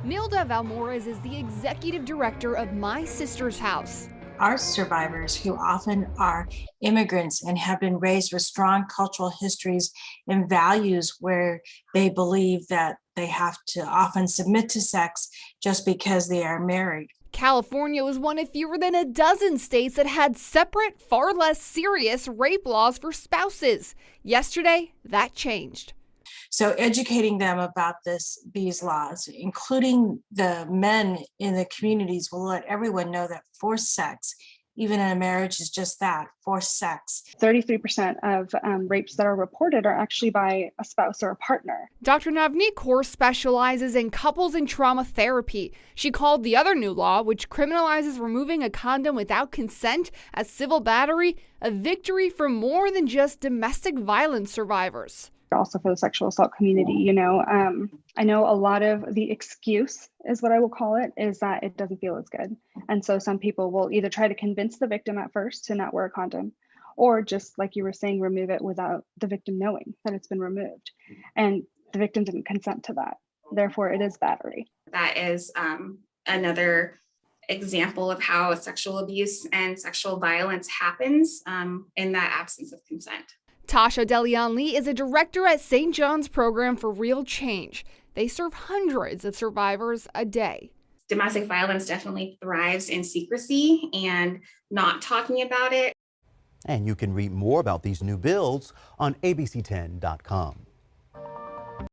Milda Valmores is the executive director of My Sister's House. Our survivors, who often are immigrants and have been raised with strong cultural histories and values where they believe that they have to often submit to sex just because they are married. California was one of fewer than a dozen states that had separate, far less serious rape laws for spouses. Yesterday, that changed. So educating them about these laws, including the men in the communities, will let everyone know that forced sex, even in a marriage, is just that, forced sex. 33% of rapes that are reported are actually by a spouse or a partner. Dr. Navneet Kaur specializes in couples and trauma therapy. She called the other new law, which criminalizes removing a condom without consent as civil battery, a victory for more than just domestic violence survivors. Also for the sexual assault community, I know a lot of the excuse, is what I will call it, is that it doesn't feel as good. And so some people will either try to convince the victim at first to not wear a condom, or just like you were saying, remove it without the victim knowing that it's been removed. And the victim didn't consent to that. Therefore, it is battery. That is another example of how sexual abuse and sexual violence happens in that absence of consent. Tasha Delian Lee is a director at St. John's Program for Real Change. They serve hundreds of survivors a day. Domestic violence definitely thrives in secrecy and not talking about it. And you can read more about these new bills on abc10.com.